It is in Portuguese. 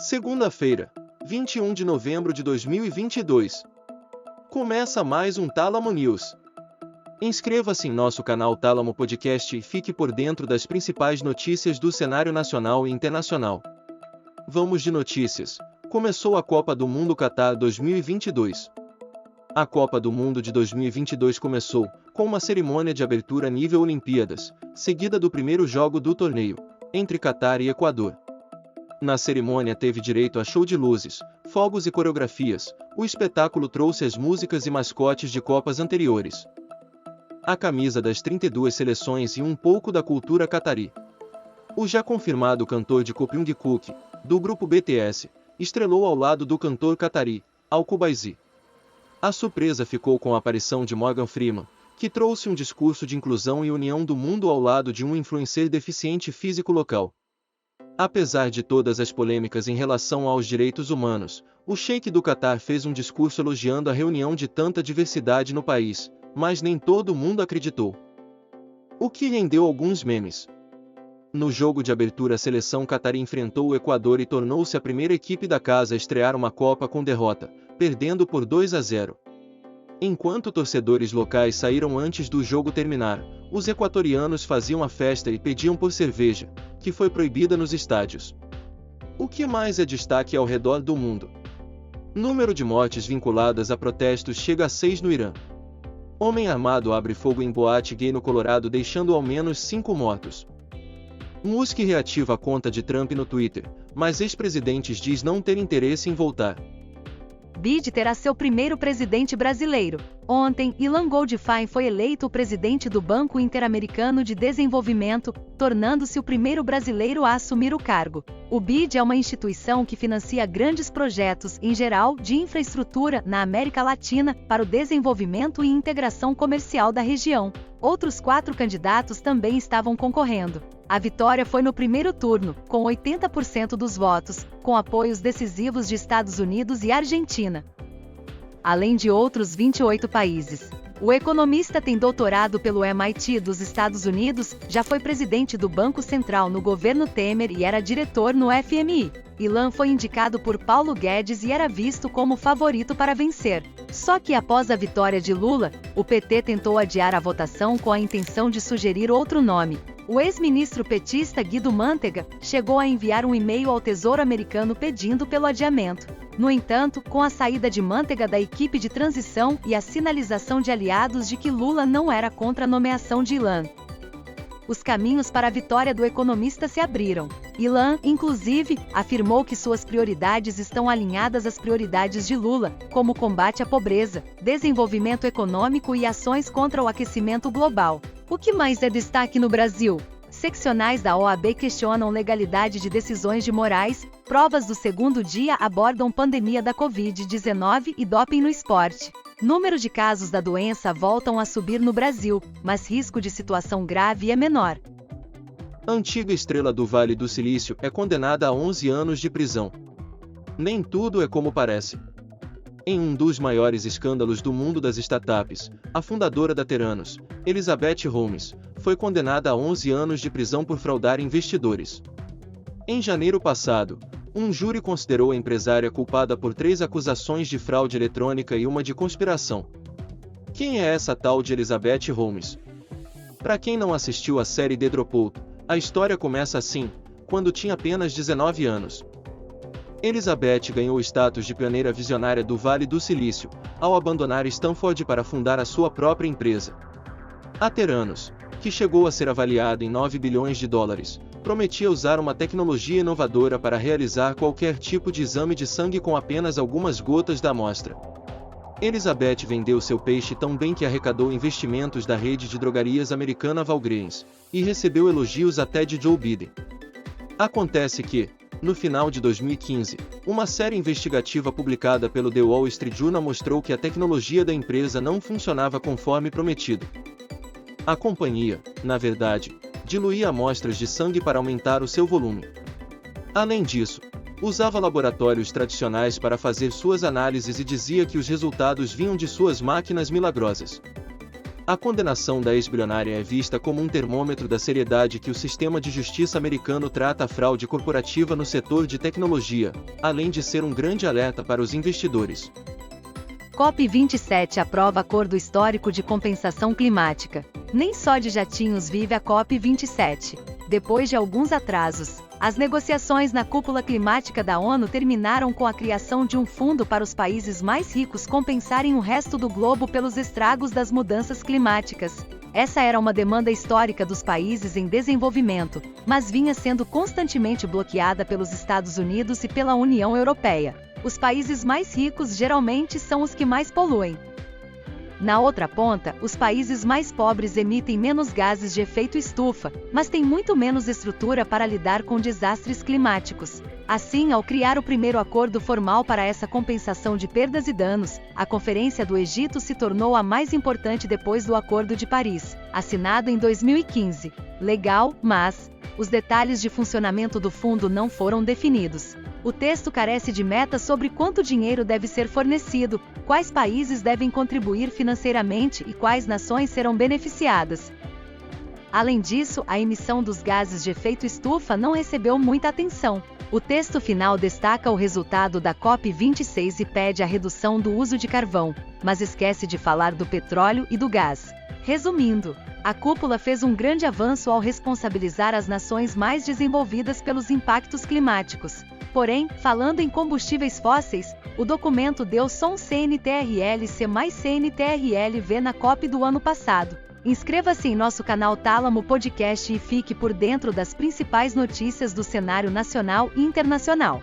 Segunda-feira, 21 de novembro de 2022. Começa mais um Tálamo News. Inscreva-se em nosso canal Tálamo Podcast e fique por dentro das principais notícias do cenário nacional e internacional. Vamos de notícias. Começou a Copa do Mundo Qatar 2022. A Copa do Mundo de 2022 começou com uma cerimônia de abertura nível Olimpíadas, seguida do primeiro jogo do torneio, entre Qatar e Equador. Na cerimônia teve direito a show de luzes, fogos e coreografias. O espetáculo trouxe as músicas e mascotes de Copas anteriores, a camisa das 32 seleções e um pouco da cultura catarí. O já confirmado cantor de Jungkook, do grupo BTS, estrelou ao lado do cantor catarí, Al-Kubaisi. A surpresa ficou com a aparição de Morgan Freeman, que trouxe um discurso de inclusão e união do mundo ao lado de um influencer deficiente físico local. Apesar de todas as polêmicas em relação aos direitos humanos, o sheik do Catar fez um discurso elogiando a reunião de tanta diversidade no país, mas nem todo mundo acreditou, o que rendeu alguns memes. No jogo de abertura, a seleção catarí enfrentou o Equador e tornou-se a primeira equipe da casa a estrear uma Copa com derrota, perdendo por 2-0. Enquanto torcedores locais saíram antes do jogo terminar, os equatorianos faziam a festa e pediam por cerveja, que foi proibida nos estádios. O que mais é destaque ao redor do mundo? Número de mortes vinculadas a protestos chega a 6 no Irã. Homem armado abre fogo em boate gay no Colorado, deixando ao menos 5 mortos. Musk reativa a conta de Trump no Twitter, mas ex-presidente diz não ter interesse em voltar. BID terá seu primeiro presidente brasileiro. Ontem, Ilan Goldfein foi eleito o presidente do Banco Interamericano de Desenvolvimento, tornando-se o primeiro brasileiro a assumir o cargo. O BID é uma instituição que financia grandes projetos, em geral, de infraestrutura na América Latina, para o desenvolvimento e integração comercial da região. Outros 4 candidatos também estavam concorrendo. A vitória foi no primeiro turno, com 80% dos votos, com apoios decisivos de Estados Unidos e Argentina, além de outros 28 países. O economista tem doutorado pelo MIT dos Estados Unidos, já foi presidente do Banco Central no governo Temer e era diretor no FMI. Ilan foi indicado por Paulo Guedes e era visto como favorito para vencer. Só que após a vitória de Lula, o PT tentou adiar a votação com a intenção de sugerir outro nome. O ex-ministro petista Guido Mantega chegou a enviar um e-mail ao Tesouro Americano pedindo pelo adiamento. No entanto, com a saída de Mantega da equipe de transição e a sinalização de aliados de que Lula não era contra a nomeação de Ilan, os caminhos para a vitória do economista se abriram. Ilan, inclusive, afirmou que suas prioridades estão alinhadas às prioridades de Lula, como o combate à pobreza, desenvolvimento econômico e ações contra o aquecimento global. O que mais é destaque no Brasil? Seccionais da OAB questionam legalidade de decisões de Moraes, provas do segundo dia abordam pandemia da Covid-19 e doping no esporte. Número de casos da doença voltam a subir no Brasil, mas risco de situação grave é menor. Antiga estrela do Vale do Silício é condenada a 11 anos de prisão. Nem tudo é como parece. Em um dos maiores escândalos do mundo das startups, a fundadora da Theranos, Elizabeth Holmes, foi condenada a 11 anos de prisão por fraudar investidores. Em janeiro passado, um júri considerou a empresária culpada por 3 acusações de fraude eletrônica e uma de conspiração. Quem é essa tal de Elizabeth Holmes? Para quem não assistiu à série The Dropout, a história começa assim, quando tinha apenas 19 anos. Elizabeth ganhou o status de pioneira visionária do Vale do Silício, ao abandonar Stanford para fundar a sua própria empresa. A Theranos, que chegou a ser avaliada em 9 bilhões de dólares, prometia usar uma tecnologia inovadora para realizar qualquer tipo de exame de sangue com apenas algumas gotas da amostra. Elizabeth vendeu seu peixe tão bem que arrecadou investimentos da rede de drogarias americana Walgreens, e recebeu elogios até de Joe Biden. Acontece que, no final de 2015, uma série investigativa publicada pelo The Wall Street Journal mostrou que a tecnologia da empresa não funcionava conforme prometido. A companhia, na verdade, diluía amostras de sangue para aumentar o seu volume. Além disso, usava laboratórios tradicionais para fazer suas análises e dizia que os resultados vinham de suas máquinas milagrosas. A condenação da ex-bilionária é vista como um termômetro da seriedade que o sistema de justiça americano trata a fraude corporativa no setor de tecnologia, além de ser um grande alerta para os investidores. COP27 aprova acordo histórico de compensação climática. Nem só de jatinhos vive a COP27. Depois de alguns atrasos, as negociações na cúpula climática da ONU terminaram com a criação de um fundo para os países mais ricos compensarem o resto do globo pelos estragos das mudanças climáticas. Essa era uma demanda histórica dos países em desenvolvimento, mas vinha sendo constantemente bloqueada pelos Estados Unidos e pela União Europeia. Os países mais ricos geralmente são os que mais poluem. Na outra ponta, os países mais pobres emitem menos gases de efeito estufa, mas têm muito menos estrutura para lidar com desastres climáticos. Assim, ao criar o primeiro acordo formal para essa compensação de perdas e danos, a Conferência do Egito se tornou a mais importante depois do Acordo de Paris, assinado em 2015. Legal, mas os detalhes de funcionamento do fundo não foram definidos. O texto carece de metas sobre quanto dinheiro deve ser fornecido, quais países devem contribuir financeiramente e quais nações serão beneficiadas. Além disso, a emissão dos gases de efeito estufa não recebeu muita atenção. O texto final destaca o resultado da COP26 e pede a redução do uso de carvão, mas esquece de falar do petróleo e do gás. Resumindo, a cúpula fez um grande avanço ao responsabilizar as nações mais desenvolvidas pelos impactos climáticos. Porém, falando em combustíveis fósseis, o documento deu só um CNTRL-C mais CNTRL-V na COP do ano passado. Inscreva-se em nosso canal Tálamo Podcast e fique por dentro das principais notícias do cenário nacional e internacional.